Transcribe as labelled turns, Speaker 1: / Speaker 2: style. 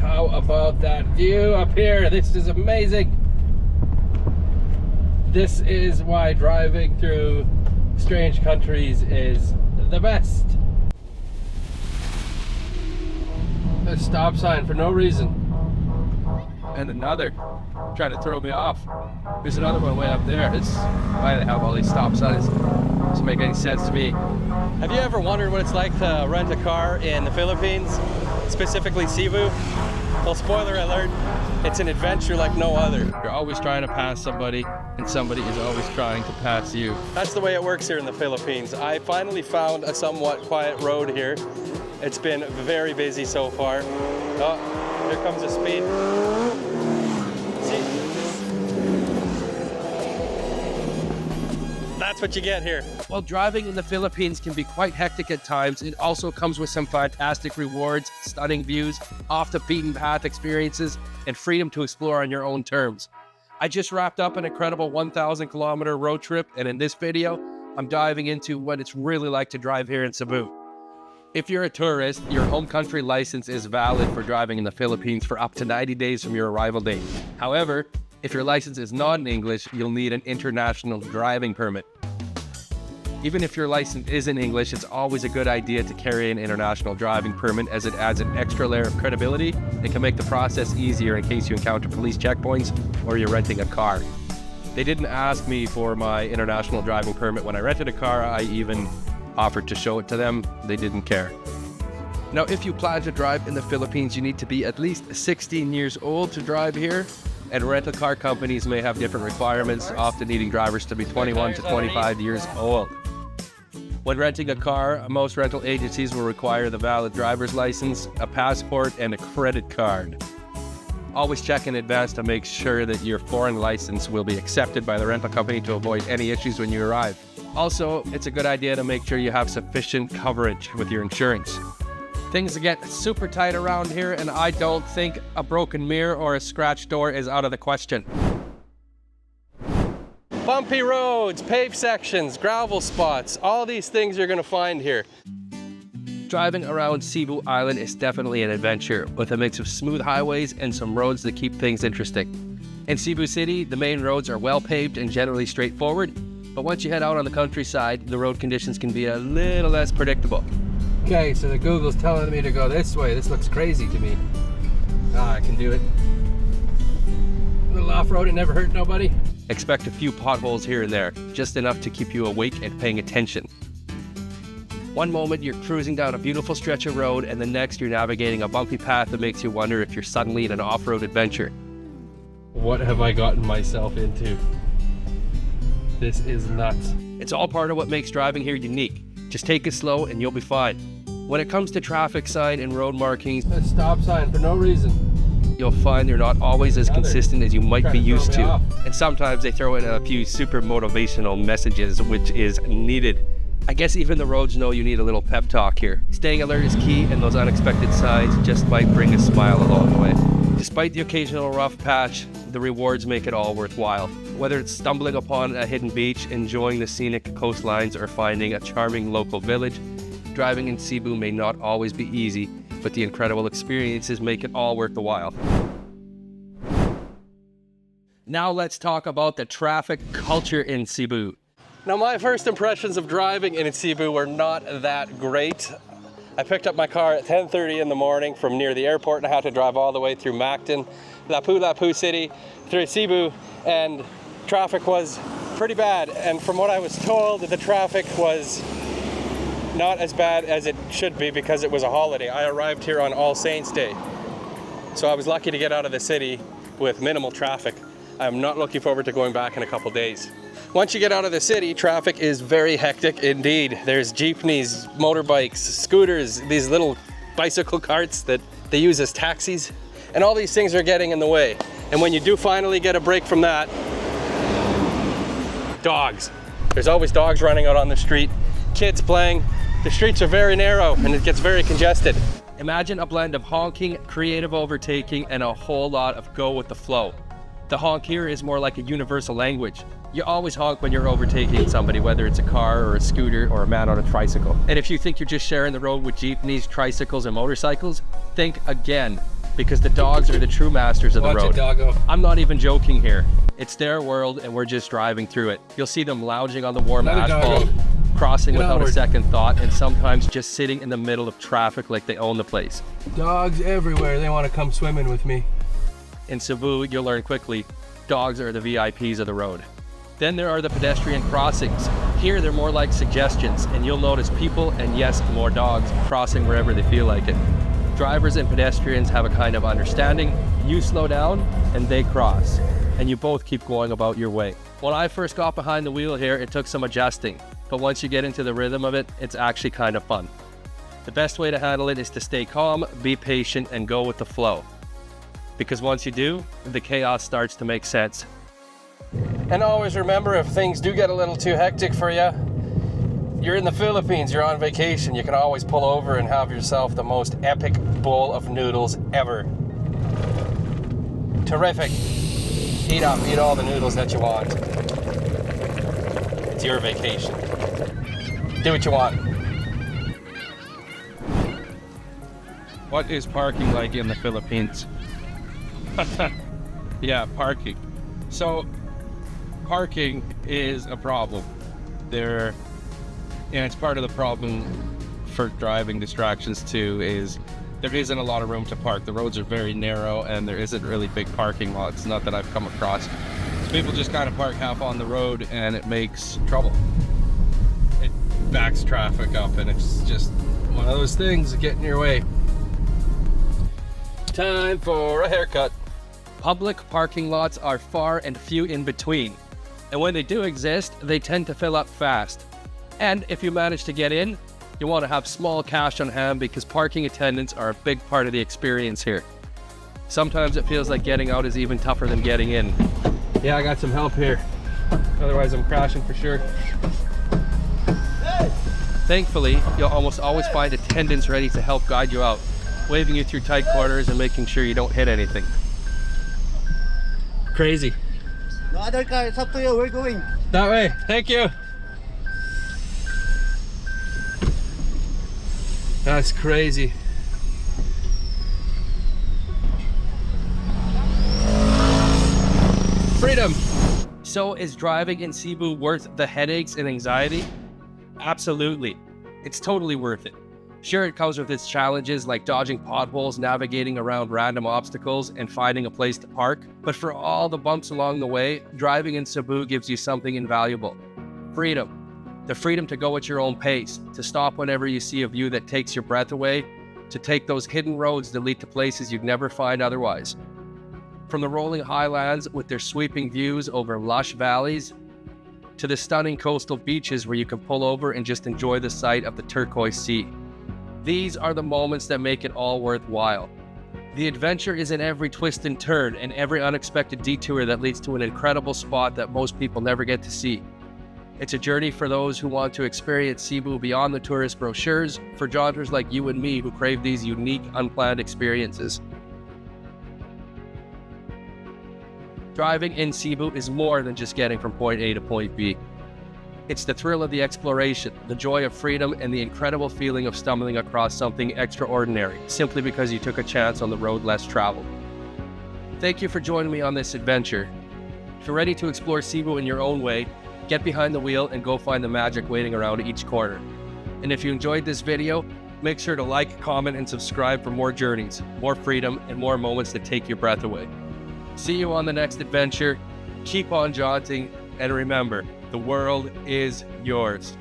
Speaker 1: How about that view up here? This is amazing. This is why driving through strange countries is the best. A stop sign for no reason. And another trying to throw me off. There's another one way up there. It's why they have all these stop signs. Doesn't make any sense to me.
Speaker 2: Have you ever wondered what it's like to rent a car in the Philippines, specifically Cebu? Well, spoiler alert, it's an adventure like no other.
Speaker 1: You're always trying to pass somebody, and somebody is always trying to pass you.
Speaker 2: That's the way it works here in the Philippines. I finally found a somewhat quiet road here. It's been very busy so far. Oh, here comes the speed. See? That's what you get here.
Speaker 1: While driving in the Philippines can be quite hectic at times, it also comes with some fantastic rewards, stunning views, off the beaten path experiences, and freedom to explore on your own terms. I just wrapped up an incredible 1,000 kilometer road trip, and in this video, I'm diving into what it's really like to drive here in Cebu. If you're a tourist, your home country license is valid for driving in the Philippines for up to 90 days from your arrival date. However, if your license is not in English, you'll need an international driving permit. Even if your license is in English, it's always a good idea to carry an international driving permit, as it adds an extra layer of credibility and can make the process easier in case you encounter police checkpoints or you're renting a car. They didn't ask me for my international driving permit when I rented a car. I even offered to show it to them. They didn't care. Now, if you plan to drive in the Philippines, you need to be at least 16 years old to drive here. And rental car companies may have different requirements, often needing drivers to be 21 to 25 years old. When renting a car, most rental agencies will require the valid driver's license, a passport, and a credit card. Always check in advance to make sure that your foreign license will be accepted by the rental company to avoid any issues when you arrive. Also, it's a good idea to make sure you have sufficient coverage with your insurance. Things get super tight around here, and I don't think a broken mirror or a scratched door is out of the question.
Speaker 2: Bumpy roads, paved sections, gravel spots, all these things you're going to find here.
Speaker 1: Driving around Cebu Island is definitely an adventure, with a mix of smooth highways and some roads that keep things interesting. In Cebu City, the main roads are well paved and generally straightforward, but once you head out on the countryside, the road conditions can be a little less predictable. Okay, so the Google's telling me to go this way. This looks crazy to me. I can do it. A little off-road, it never hurt nobody. Expect a few potholes here and there, just enough to keep you awake and paying attention. One moment you're cruising down a beautiful stretch of road, and the next you're navigating a bumpy path that makes you wonder if you're suddenly in an off-road adventure. What have I gotten myself into? This is nuts. It's all part of what makes driving here unique. Just take it slow and you'll be fine. When it comes to traffic sign and road markings, a stop sign for no reason, you'll find they're not always as consistent as you might be used to. And sometimes they throw in a few super motivational messages, which is needed. I guess even the roads know you need a little pep talk here. Staying alert is key, and those unexpected signs just might bring a smile along the way. Despite the occasional rough patch, the rewards make it all worthwhile. Whether it's stumbling upon a hidden beach, enjoying the scenic coastlines, or finding a charming local village, driving in Cebu may not always be easy, but the incredible experiences make it all worth the while. Now let's talk about the traffic culture in Cebu.
Speaker 2: Now, my first impressions of driving in Cebu were not that great. I picked up my car at 10:30 in the morning from near the airport, and I had to drive all the way through Mactan, Lapu-Lapu City, through Cebu, and traffic was pretty bad. And from what I was told, the traffic was not as bad as it should be because it was a holiday. I arrived here on All Saints Day, so I was lucky to get out of the city with minimal traffic. I'm not looking forward to going back in a couple days. Once you get out of the city, traffic is very hectic indeed. There's jeepneys, motorbikes, scooters, these little bicycle carts that they use as taxis, and all these things are getting in the way. And when you do finally get a break from that, dogs. There's always dogs running out on the street, kids playing. The streets are very narrow and it gets very congested.
Speaker 1: Imagine a blend of honking, creative overtaking, and a whole lot of go with the flow. The honk here is more like a universal language. You always honk when you're overtaking somebody, whether it's a car or a scooter or a man on a tricycle. And if you think you're just sharing the road with jeepneys, tricycles, and motorcycles, think again. because the dogs are the true masters of the
Speaker 2: Watch
Speaker 1: road.
Speaker 2: it, doggo.
Speaker 1: I'm not even joking here. It's their world and we're just driving through it. You'll see them lounging on the warm
Speaker 2: Another
Speaker 1: asphalt,
Speaker 2: doggo.
Speaker 1: crossing
Speaker 2: Get
Speaker 1: without a
Speaker 2: onward.
Speaker 1: second thought, and sometimes just sitting in the middle of traffic like they own the place.
Speaker 2: Dogs everywhere. They want to come swimming with me.
Speaker 1: In Cebu, you'll learn quickly, dogs are the VIPs of the road. Then there are the pedestrian crossings. Here, they're more like suggestions, and you'll notice people, and yes, more dogs, crossing wherever they feel like it. Drivers and pedestrians have a kind of understanding. You slow down, and they cross, and you both keep going about your way. When I first got behind the wheel here, it took some adjusting, but once you get into the rhythm of it, it's actually kind of fun. The best way to handle it is to stay calm, be patient, and go with the flow. Because once you do, the chaos starts to make sense. And always remember, if things do get a little too hectic for you, you're in the Philippines, you're on vacation, you can always pull over and have yourself the most epic bowl of noodles ever. Terrific. Eat up, eat all the noodles that you want. It's your vacation. Do what you want.
Speaker 3: What is parking like in the Philippines? Yeah, parking. So, parking is a problem. It's part of the problem for driving distractions too, is there isn't a lot of room to park. The roads are very narrow and there isn't really big parking lots, not that I've come across. So people just kind of park half on the road and it makes trouble. It backs traffic up and it's just one of those things that get in your way.
Speaker 2: Time for a haircut.
Speaker 1: Public parking lots are far and few in between, and when they do exist, they tend to fill up fast. And if you manage to get in, you want to have small cash on hand because parking attendants are a big part of the experience here. Sometimes it feels like getting out is even tougher than getting in.
Speaker 2: Yeah, I got some help here. Otherwise, I'm crashing for sure.
Speaker 1: Thankfully, you'll almost always find attendants ready to help guide you out, waving you through tight corners and making sure you don't hit anything.
Speaker 2: Crazy.
Speaker 4: No other car, it's up to you, we're going.
Speaker 2: That way. Thank you. That's crazy. Freedom.
Speaker 1: So is driving in Cebu worth the headaches and anxiety? Absolutely. It's totally worth it. Sure, it comes with its challenges like dodging potholes, navigating around random obstacles, and finding a place to park. But for all the bumps along the way, driving in Cebu gives you something invaluable. Freedom. The freedom to go at your own pace, to stop whenever you see a view that takes your breath away, to take those hidden roads that lead to places you'd never find otherwise. From the rolling highlands with their sweeping views over lush valleys, to the stunning coastal beaches where you can pull over and just enjoy the sight of the turquoise sea. These are the moments that make it all worthwhile. The adventure is in every twist and turn and every unexpected detour that leads to an incredible spot that most people never get to see. It's a journey for those who want to experience Cebu beyond the tourist brochures, for jaunters like you and me who crave these unique, unplanned experiences. Driving in Cebu is more than just getting from point A to point B. It's the thrill of the exploration, the joy of freedom, and the incredible feeling of stumbling across something extraordinary, simply because you took a chance on the road less traveled. Thank you for joining me on this adventure. If you're ready to explore Cebu in your own way, get behind the wheel and go find the magic waiting around each corner. And if you enjoyed this video, make sure to like, comment, and subscribe for more journeys, more freedom, and more moments that take your breath away. See you on the next adventure. Keep on jaunting, and remember, the world is yours.